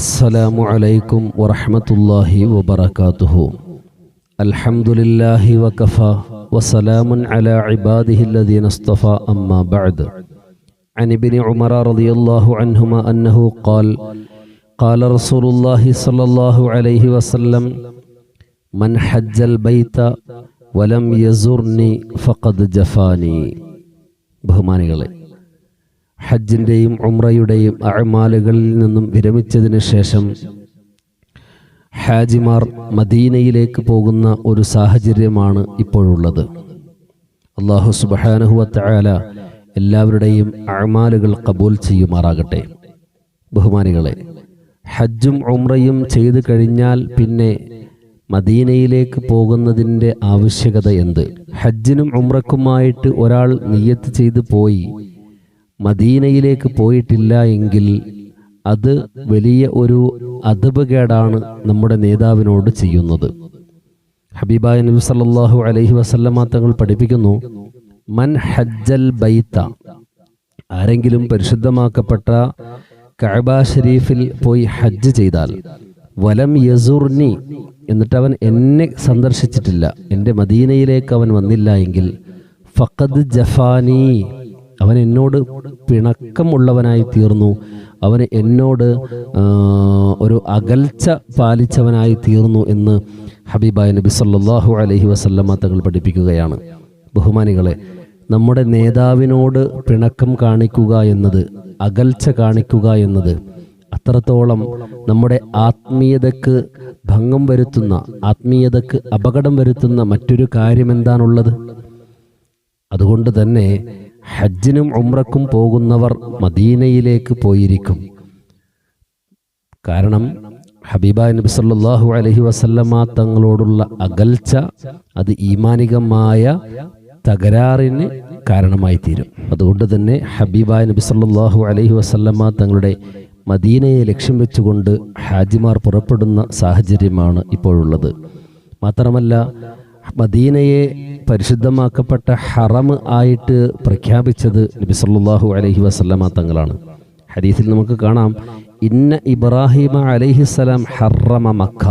السلام عليكم ورحمة الله وبركاته. الحمد لله وكفى وسلام على عباده الذين اصطفى أما بعد. عن ابن عمر رضي الله عنهما أنه قال قال رسول الله صلى الله عليه وسلم من حج البيت ولم يزرني فقد جفاني. ബഹുമാനികളെ, ഹജ്ജിൻ്റെയും ഉംറയുടെയും അഅ്മാലുകളിൽ നിന്നും വിരമിച്ചതിന് ശേഷം ഹാജിമാർ മദീനയിലേക്ക് പോകുന്ന ഒരു സാഹചര്യമാണ് ഇപ്പോഴുള്ളത്. അല്ലാഹു സുബ്ഹാനഹു വ തആല എല്ലാവരുടെയും അഅ്മാലുകൾ ഖബൂൽ ചെയ്യുമാറാകട്ടെ. ബഹുമാനികളെ, ഹജ്ജും ഉംറയും ചെയ്തു കഴിഞ്ഞാൽ പിന്നെ മദീനയിലേക്ക് പോകുന്നതിൻ്റെ ആവശ്യകത എന്ത്? ഹജ്ജിനും ഉംറക്കുമായിട്ട് ഒരാൾ നിയ്യത്ത് ചെയ്തു പോയി മദീനയിലേക്ക് പോയിട്ടില്ല എങ്കിൽ അത് വലിയ ഒരു അദബുകേടാണ് നമ്മുടെ നേതാവിനോട് ചെയ്യുന്നത്. ഹബീബായ നബി സല്ലല്ലാഹു അലൈഹി വസല്ലമ തങ്ങൾ പഠിപ്പിക്കുന്നു, മൻ ഹജ്ജൽ ബൈത്ത, ആരെങ്കിലും പരിശുദ്ധമാക്കപ്പെട്ട കഅബ ഷരീഫിൽ പോയി ഹജ്ജ് ചെയ്താൽ, വലം യസുർനി, എന്നിട്ട് അവൻ എന്നെ സന്ദർശിച്ചിട്ടില്ല, എൻ്റെ മദീനയിലേക്ക് അവൻ വന്നില്ല എങ്കിൽ, ഫഖദ് ജഫാനി, അവൻ എന്നോട് പിണക്കമുള്ളവനായി തീർന്നു, അവന് എന്നോട് ഒരു അകൽച്ച പാലിച്ചവനായി തീർന്നു എന്ന് ഹബീബായ നബി സല്ലല്ലാഹു അലൈഹി വസല്ലമ തങ്ങൾ പഠിപ്പിക്കുകയാണ്. ബഹുമാനികളെ, നമ്മുടെ നേതാവിനോട് പിണക്കം കാണിക്കുക എന്നത്, അകൽച്ച കാണിക്കുക എന്നത് അത്രത്തോളം നമ്മുടെ ആത്മീയതക്ക് ഭംഗം വരുത്തുന്ന, ആത്മീയതക്ക് അപകടം വരുത്തുന്ന മറ്റൊരു കാര്യം എന്താണുള്ളത്? അതുകൊണ്ട് തന്നെ ഹജ്ജിനും ഉംറക്കും പോകുന്നവർ മദീനയിലേക്ക് പോയിരിക്കും. കാരണം ഹബീബായ നബി സല്ലല്ലാഹു അലൈഹി വസല്ലമ തങ്ങളോടുള്ള അകൽച്ച അത് ഈമാനികമായ തകരാറിന് കാരണമായി തീരും. അതുകൊണ്ട് തന്നെ ഹബീബായ നബി സല്ലല്ലാഹു അലൈഹി വസല്ലമ തങ്ങളുടെ മദീനയെ ലക്ഷ്യം വെച്ചുകൊണ്ട് ഹാജിമാർ പുറപ്പെടുന്ന സാഹചര്യമാണ് ഇപ്പോഴുള്ളത്. മാത്രമല്ല, മദീനയെ പരിശുദ്ധമാക്കപ്പെട്ട ഹറം ആയിട്ട് പ്രഖ്യാപിച്ചത് നബി സല്ലല്ലാഹു അലൈഹി വസല്ലമ തങ്ങളാണ്. ഹദീസിൽ നമുക്ക് കാണാം, ഇന്ന ഇബ്രാഹിം അലൈഹിസ്സലാം ഹറമ മക്ക,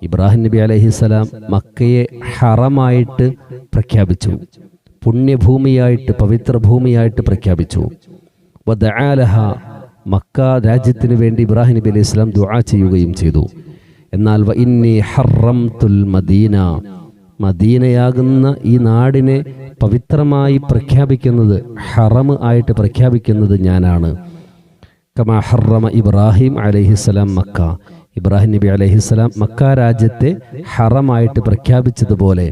ഇബ്രാഹിം നബി അലൈഹിസ്സലാം മക്കയെ ഹറമായിട്ട് പ്രഖ്യാപിച്ചു, പുണ്യഭൂമിയായിട്ട്, പവിത്രഭൂമിയായിട്ട് പ്രഖ്യാപിച്ചു. വദഅലഹ, മക്ക രാജ്യത്തിന് വേണ്ടി ഇബ്രാഹിം നബി അലൈഹി സ്വലാം ദുആ ചെയ്യുകയും ചെയ്തു. എന്നാൽ വ ഇന്നി ഹറംതുൽ മദീന, മദീനയാകുന്ന ഈ നാടിനെ പവിത്രമായി പ്രഖ്യാപിക്കുന്നത്, ഹറം ആയിട്ട് പ്രഖ്യാപിക്കുന്നത് ഞാനാണ്. കമാ ഹറമ ഇബ്രാഹിം അലൈഹിസ്സലാം മക്ക, ഇബ്രാഹിം നബി അലൈഹിസ്സലാം മക്ക രാജ്യത്തെ ഹറമായിട്ട് പ്രഖ്യാപിച്ചതുപോലെ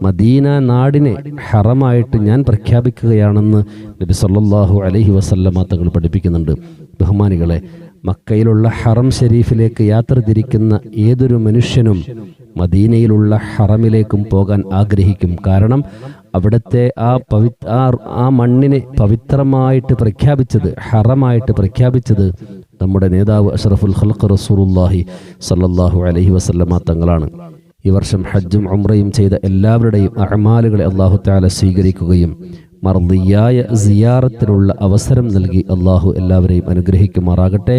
മദീന നാടിനെ ഹറമായിട്ട് ഞാൻ പ്രഖ്യാപിക്കുകയാണെന്ന് നബി സല്ലല്ലാഹു അലൈഹി വസല്ലമ തങ്ങൾ പഠിപ്പിക്കുന്നുണ്ട്. ബഹുമാനികളെ, മക്കയിലുള്ള ഹറം ഷരീഫിലേക്ക് യാത്ര തിരിക്കുന്ന ഏതൊരു മനുഷ്യനും മദീനയിലുള്ള ഹറമിലേക്കും പോകാൻ ആഗ്രഹിക്കും. കാരണം അവിടുത്തെ ആ മണ്ണിനെ പവിത്രമായിട്ട് പ്രഖ്യാപിച്ചത്, ഹറമായിട്ട് പ്രഖ്യാപിച്ചത് നമ്മുടെ നേതാവ് അഷ്റഫുൽ ഖൽഖ് റസൂലുള്ളാഹി സല്ലല്ലാഹു അലൈഹി വസല്ലമ തങ്ങളാണ്. ഈ വർഷം ഹജ്ജും ഉംറയും ചെയ്ത എല്ലാവരുടെയും അഅ്മാലുകളെ അല്ലാഹു തആല സ്വീകരിക്കുകയും മർദിയായ സിയാറത്തിനുള്ള അവസരം നൽകി അല്ലാഹു എല്ലാവരെയും അനുഗ്രഹിക്കുമാറാകട്ടെ.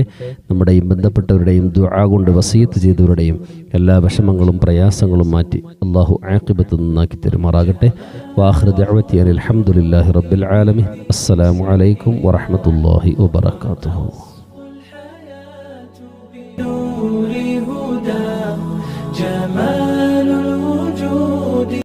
നമ്മുടെയും ബന്ധപ്പെട്ടവരുടെയും ദുആ കൊണ്ട് വസീയത്ത് ചെയ്തവരുടെയും എല്ലാ വിഷമങ്ങളും പ്രയാസങ്ങളും മാറ്റി അല്ലാഹു ആഖിബത്ത് നന്നാക്കി തരുമാറാകട്ടെ. വആഖിറു ദഅവതി അനിൽ ഹംദുലില്ലാഹി റബ്ബിൽ ആലമീൻ. അസ്സലാമു അലൈക്കും വറഹ്മത്തുള്ളാഹി വബറകാതുഹു. جمال